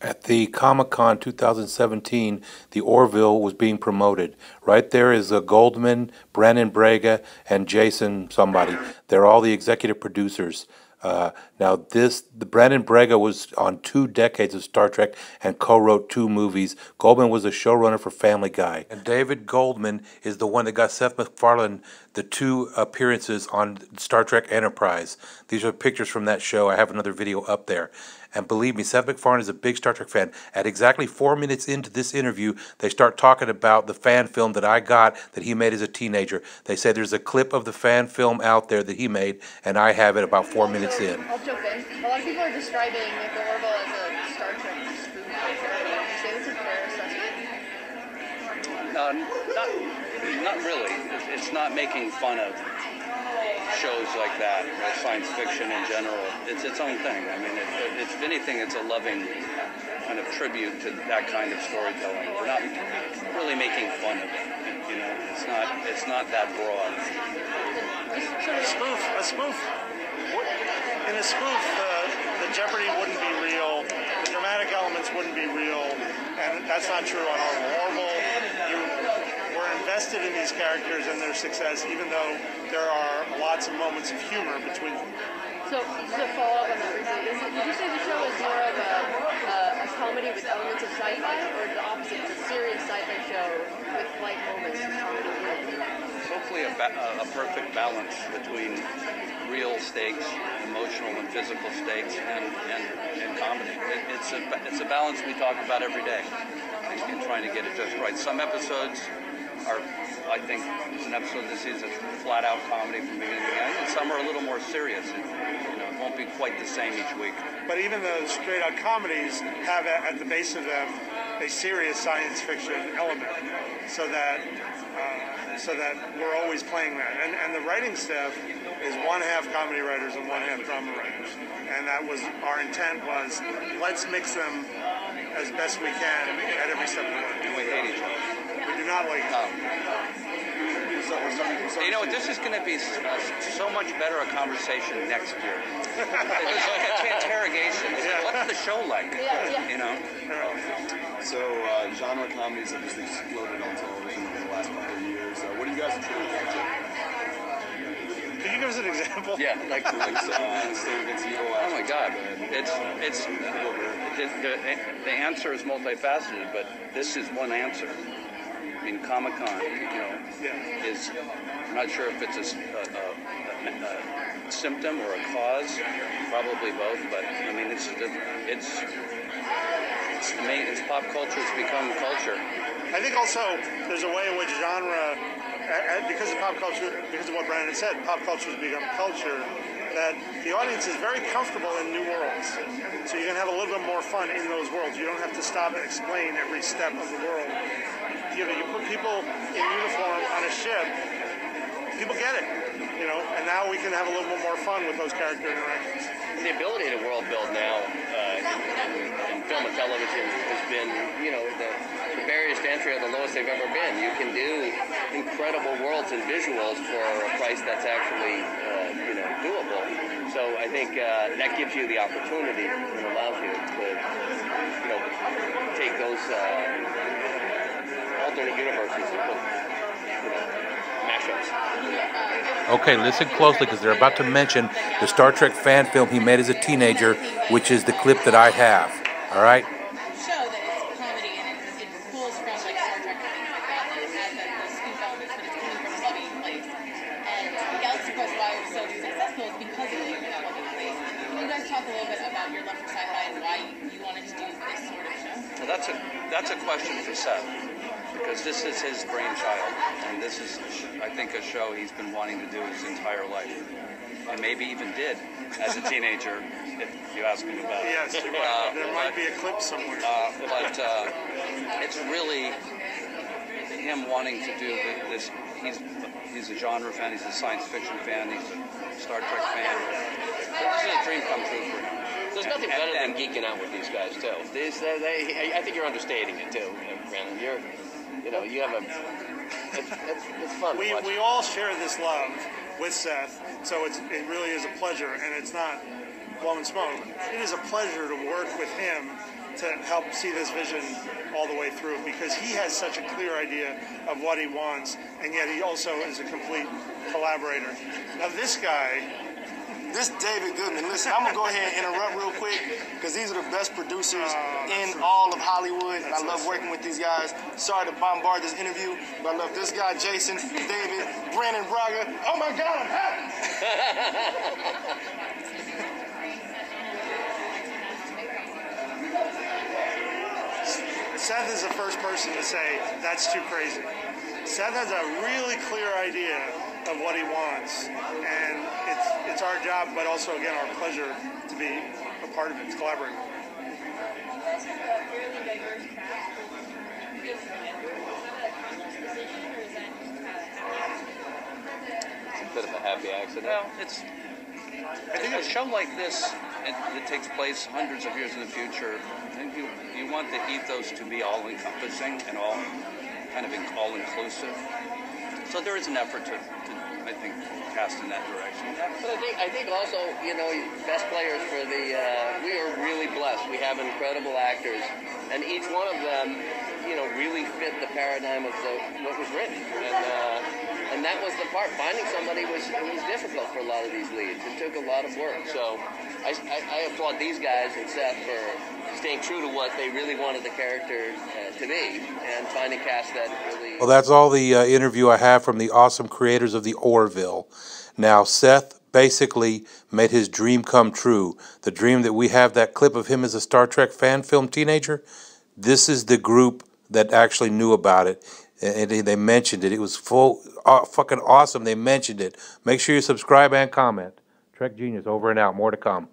At the Comic-Con 2017, the Orville was being promoted. Right there is Goldman, Brannon Braga, and Jason somebody. They're all the executive producers. Now, the Brannon Braga was on 2 decades of Star Trek and co-wrote 2 movies. Goldman was a showrunner for Family Guy. And David Goldman is the one that got Seth MacFarlane the 2 appearances on Star Trek Enterprise. These are pictures from that show. I have another video up there. And believe me, Seth MacFarlane is a big Star Trek fan. At exactly 4 minutes into this interview, they start talking about the fan film that I got that he made as a teenager. They say there's a clip of the fan film out there that he made, and I have it about 4 minutes in. I'll jump in. A lot of people are describing the Orville as a Star Trek spoof. Would you say that's a fair assessment? Not really. It's not making fun of shows like that, or science fiction in general. It's its own thing. I mean, if anything, it's a loving kind of tribute to that kind of storytelling. We're not really making fun of it. You know, it's not that broad. A spoof. In a spoof, the jeopardy wouldn't be real, the dramatic elements wouldn't be real, and that's not true on Orville. You were invested in these characters and their success, even though there are lots of moments of humor between them. So, just to follow up on that briefly, would you say the show is more of a comedy with elements of sci-fi, or the opposite, it's a serious sci-fi show with light moments of comedy? It's hopefully a perfect balance between real stakes, emotional and physical stakes, and comedy. It's a balance we talk about every day, and trying to get it just right. Some episodes are, I think, an episode this season is flat-out comedy from beginning to end, and some are a little more serious. It won't be quite the same each week. But even the straight-out comedies have at the base of them a serious science fiction element, so that we're always playing that. And the writing staff is one half comedy writers and one half drama writers. And that was our intent, was let's mix them as best we can at every step of the way. And we hate each other. We do not like each other. You know, this is going to be so much better a conversation next year. It's an interrogation. Yeah. What's the show like? Yeah. You know? So, genre comedies have just exploded on television over the last couple of years. What do you guys attribute that to? Can you give us an example? Yeah, like State Against Evil. oh my God, it's the answer is multifaceted, but this is one answer. I mean, Comic-Con, is, I'm not sure if it's a symptom or a cause, probably both, but I mean, it's pop culture, it's become culture. I think also there's a way in which genre, because of pop culture, because of what Brandon said, pop culture has become culture, that the audience is very comfortable in new worlds. So you can have a little bit more fun in those worlds. You don't have to stop and explain every step of the world. You put people in uniform on a ship, people get it, and now we can have a little bit more fun with those character interactions. The ability to world build now in film and television has been, the barriers to entry are the lowest they've ever been. You can do incredible worlds and visuals for a price that's actually, doable. So I think that gives you the opportunity and allows you to, take those alternate universes and put, mashups. Okay, listen closely because they're about to mention the Star Trek fan film he made as a teenager, which is the clip that I have. All right? Show that it's comedy and it pulls from like Star Trek and things like that. It has the spoof elements, but it's coming from a loving place. And Galaxy Quest why it was so successful is because it came from that loving place. Can you guys talk a little bit about your love for sci-fi and why you wanted to do this sort of show? Well, that's a question for Seth, because this is his brainchild, and this is, I think, a show he's been wanting to do his entire life, and maybe even did as a teenager, if you ask him about it. Yes, there might be a clip somewhere. But it's really him wanting to do this. He's a genre fan, he's a science fiction fan, he's a Star Trek fan. This is a dream come true for him. There's nothing better than geeking out with these guys, too. I think you're understating it, too, Brandon. You have it's fun. We all share this love with Seth, so it really is a pleasure, and it's not blowing smoke. It is a pleasure to work with him to help see this vision all the way through, because he has such a clear idea of what he wants, and yet he also is a complete collaborator. Now this guy, this David Goodman, listen, I'm going to go ahead and interrupt real quick, because these are the best producers in all of Hollywood, and I love working with these guys. Sorry to bombard this interview, but I love this guy, Jason, David, Brannon Braga. Oh my God, I'm happy! Seth is the first person to say, that's too crazy. Seth has a really clear idea of what he wants, and it's our job, but also, again, our pleasure to be a part of it, to collaborate. It's a bit of a happy accident. Well, I think a show like this, it takes place hundreds of years in the future, and you want the ethos to be all-encompassing and all kind of all-inclusive. So there is an effort to I think, cast in that direction. But I think also, you know, best players for the, we are really blessed. We have incredible actors, and each one of them, you know, really fit the paradigm of what was written. And that was the part. Finding somebody was difficult for a lot of these leads. It took a lot of work. So I applaud these guys and Seth for staying true to what they really wanted the character to be, and trying to cast that really. Well, that's all the interview I have from the awesome creators of the Orville. Now, Seth basically made his dream come true. The dream that we have, that clip of him as a Star Trek fan film teenager, this is the group that actually knew about it. And they mentioned it. It was fucking awesome. They mentioned it. Make sure you subscribe and comment. Trek Genius over and out. More to come.